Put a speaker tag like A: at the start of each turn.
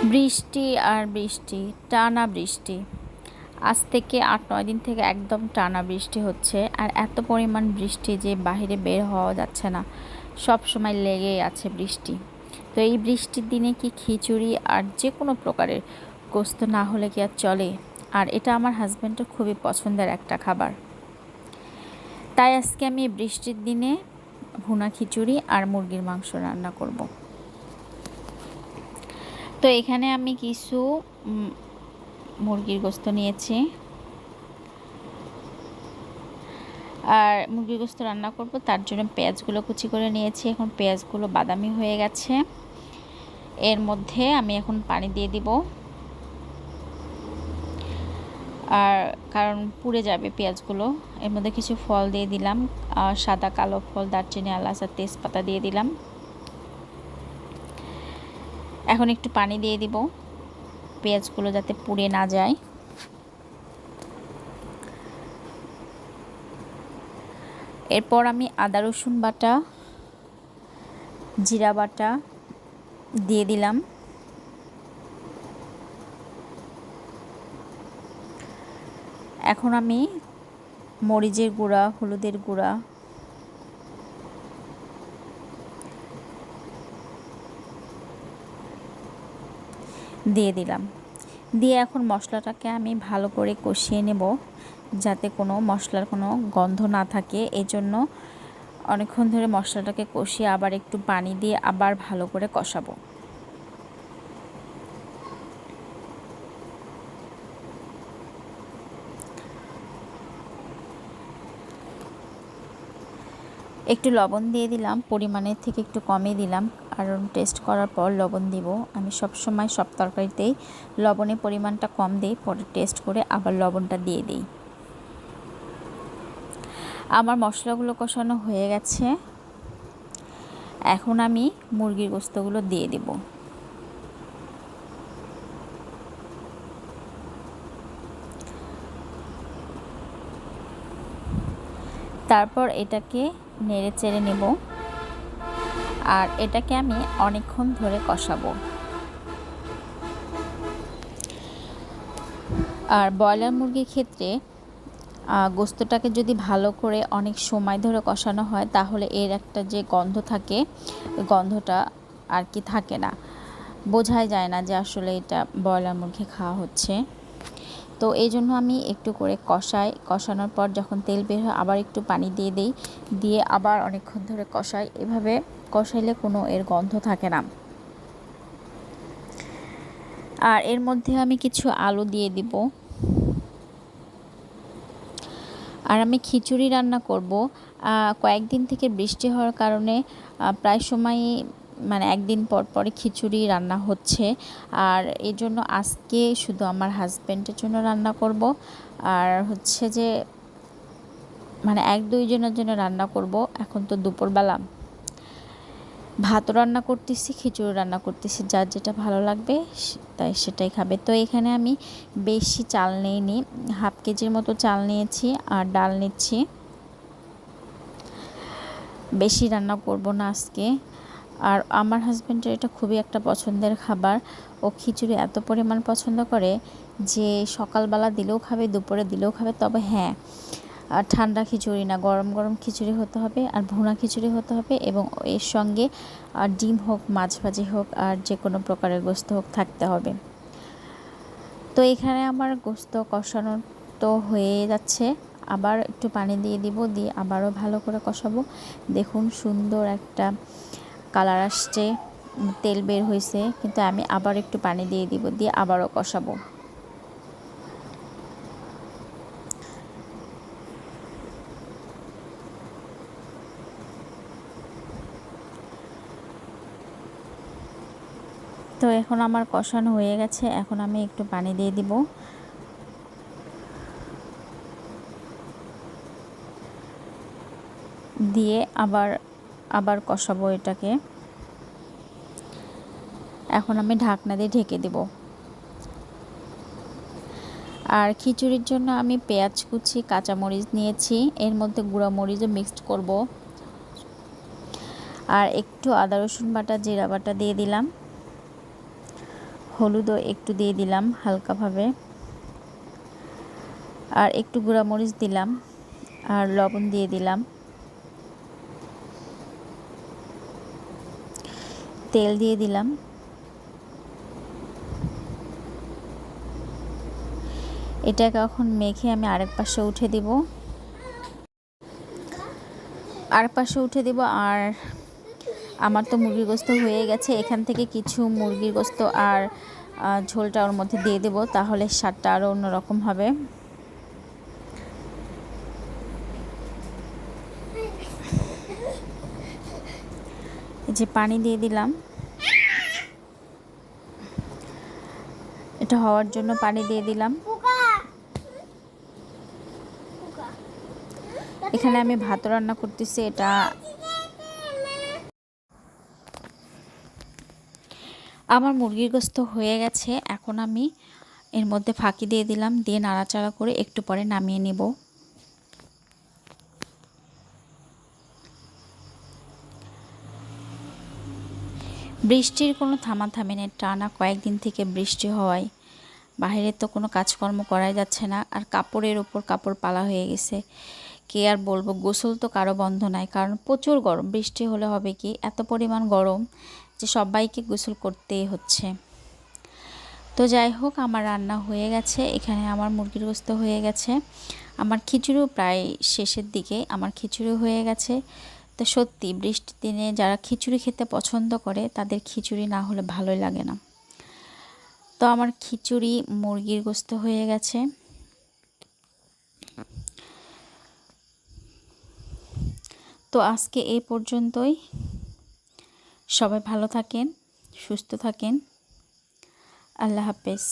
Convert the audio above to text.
A: বৃষ্টি আর বৃষ্টি, টানা বৃষ্টি। আজ থেকে ৮-৯ দিন থেকে একদম টানা বৃষ্টি হচ্ছে। আর এত পরিমাণ বৃষ্টি যে বাহিরে বের হওয়া যাচ্ছে না, সব সময় লেগেই আছে বৃষ্টি। তো এই বৃষ্টির দিনে কি খিচুড়ি আর যে কোনো প্রকারের গোস্ত না হলে কি আর চলে? আর এটা আমার হাজব্যান্ডের খুবই পছন্দের একটা খাবার। তাই আজকে আমি এই বৃষ্টির দিনে ভুনা খিচুড়ি আর মুরগির মাংস রান্না করব। তো এখানে আমি কিছু মুরগির গোস্ত নিয়েছি, আর মুরগির গোস্ত রান্না করব তার জন্য পেঁয়াজগুলো কুচি করে নিয়েছি। এখন পেঁয়াজগুলো বাদামি হয়ে গেছে, এর মধ্যে আমি এখন পানি দিয়ে দিব। আর কারণ পুড়ে যাবে পেঁয়াজগুলো, এর মধ্যে কিছু ফল দিয়ে দিলাম, সাদা কালো ফল, দারচিনি, এলাচ আর তেজপাতা দিয়ে দিলাম। এখন একটু পানি দিয়ে দিব পেঁয়াজগুলো যাতে পুড়ে না যায়। এরপর আমি আদা রসুন বাটা, জিরা বাটা দিয়ে দিলাম। এখন আমি মরিচের গুঁড়া, হলুদের গুঁড়া, দিয়ে দিলাম। দিয়ে এখন মশলাটাকে আমি ভালো করে কষিয়ে নেব, যাতে কোনো মশলার কোনো গন্ধ না থাকে। এজন্য অনেকক্ষণ ধরে মশলাটাকে কষিয়ে আবার একটু পানি দিয়ে আবার ভালো করে কষাবো। একটু লবণ দিয়ে দিলাম, পরিমাণের থেকে একটু কমই দিলাম, কারণ টেস্ট করার পর লবণ দিব। আমি সব সময় সব তরকারিতেই লবণের পরিমাণটা কম দিই, পরে টেস্ট করে আবার লবণটা দিয়ে দিই। আমার মশলাগুলো কষানো হয়ে গেছে, এখন আমি মুরগির গোস্তগুলো দিয়ে দেব। তারপর এটাকে নেড়ে চেড়ে নেব, আর এটাকে আমি অনেকক্ষণ ধরে কষাবো। আর ব্রয়লার মুরগির ক্ষেত্রে গোস্তটাকে যদি ভালো করে অনেক সময় ধরে কষানো হয়, তাহলে এর একটা যে গন্ধ থাকে, ওই গন্ধটা আর কি থাকে না, বোঝাই যায় না যে আসলে এটা ব্রয়লার মুরগি খাওয়া হচ্ছে। তো এই জন্য আমি একটু করে কষাই, কষানোর পর যখন তেল বের হয় আবার একটু পানি দিয়ে দিই, দিয়ে আবার অনেকক্ষণ ধরে কষাই। এভাবে কষাইলে কোনো এর গন্ধ থাকে না। আর এর মধ্যে আমি কিছু আলু দিয়ে দিব। আর আমি খিচুড়ি রান্না করব। কয়েকদিন থেকে বৃষ্টি হওয়ার কারণে প্রায় সময়ই মানে একদিন পর পরে খিচুড়ি রান্না হচ্ছে। আর এই জন্য আজকে শুধু আমার হাজব্যান্ডের জন্য রান্না করব, আর হচ্ছে যে মানে 1-2 জনের জন্য রান্না করব। এখন তো দুপুরবেলা, ভাতও রান্না করতেছি, খিচুড়ি রান্না করতেছি, যার যেটা ভালো লাগবে তাই সেটাই খাবে। তো এখানে আমি বেশি চাল নিইনি, হাফ কেজির মতো চাল নিয়েছি আর ডাল নিচ্ছি। বেশি রান্না করব না আজকে। আর আমার হাজব্যান্ডের এটা খুবই একটা পছন্দের খাবার। ও খিচুড়ি এত পরিমাণ পছন্দ করে যে সকালবেলা দিলেও খাবে, দুপুরে দিলেও খাবে। তবে হ্যাঁ, আর ঠান্ডা খিচুড়ি না, গরম গরম খিচুড়ি হতে হবে, আর ভুনা খিচুড়ি হতে হবে, এবং এর সঙ্গে ডিম হোক, মাছ ভাজি হোক, আর যে কোনো প্রকারের গোস্ত হোক থাকতে হবে। তো এখানে আমার গোস্ত কষানো তো হয়ে যাচ্ছে, আবার একটু পানি দিয়ে দিব, দিয়ে আবারও ভালো করে কষাবো। দেখুন সুন্দর একটা কালার আসছে, তেল বের হয়েছে, কিন্তু আমি আবার একটু পানি দিয়ে দিব, দিয়ে আবারও কষাবো। তো এখন আমার কষানো হয়ে গেছে, এখন আমি একটু পানি দিয়ে দিব। দিয়ে আবার আবার কষাবো এটাকে। এখন আমি ঢাকনা দিয়ে ঢেকে দেব। আর খিচুড়ির জন্য আমি পেঁয়াজ কুচি, কাঁচামরিচ নিয়েছি, এর মধ্যে গুঁড়া মরিচও মিক্সড করব, আর একটু আদা রসুন বাটা, জিরা বাটা দিয়ে দিলাম, হলুদও একটু দিয়ে দিলাম হালকাভাবে, আর একটু গুঁড়ামরিচ দিলাম, আর লবণ দিয়ে দিলাম, তেল দিয়ে দিলাম। এটাকে এখন মেখে আমি আরেক পাশে উঠে দিব, আর আমার তো মুরগির গোস্ত হয়ে গেছে। এখান থেকে কিছু মুরগির গোস্ত আর ঝোলটা ওর মধ্যে দিয়ে দেব, তাহলে স্বাদটা আরও অন্যরকম হবে। এই যে পানি দিয়ে দিলাম, এটা হওয়ার জন্য পানি দিয়ে দিলাম। এখানে আমি ভাত রান্না করতেছি। এটা আমার মুরগির গোস্ত হয়ে গেছে। এখন আমি এর মধ্যে ফাঁকি দিয়ে দিলাম, দিয়ে নাড়াচাড়া করে একটু পরে নামিয়ে নেব। বৃষ্টির কোনো থামাথামি নেই, টানা কয়েকদিন থেকে বৃষ্টি হওয়ায় বাইরে তো কোনো কাজকর্ম করাই যাচ্ছে না। আর কাপড়ের ওপর কাপড় পালা হয়ে গেছে। কে আর বলবো, গোসল তো কারো বন্ধ নাই, কারণ প্রচুর গরম। বৃষ্টি হলে হবে কি, এত পরিমাণ গরম যে সবাইকে গোসল করতেই হচ্ছে। তো যাই হোক, আমার রান্না হয়ে গেছে। এখানে আমার মুরগির গোস্ত হয়ে গেছে, আমার খিচুড়িও প্রায় শেষের দিকে আমার খিচুড়ি হয়ে গেছে। তো সত্যি বৃষ্টির দিনে যারা খিচুড়ি খেতে পছন্দ করে তাদের খিচুড়ি না হলে ভালোই লাগে না। তো আমার খিচুড়ি মুরগির গোস্ত হয়ে গেছে। তো আজকে এই পর্যন্তই। সবাই ভালো থাকেন, সুস্থ থাকেন। আল্লাহ হাফেজ।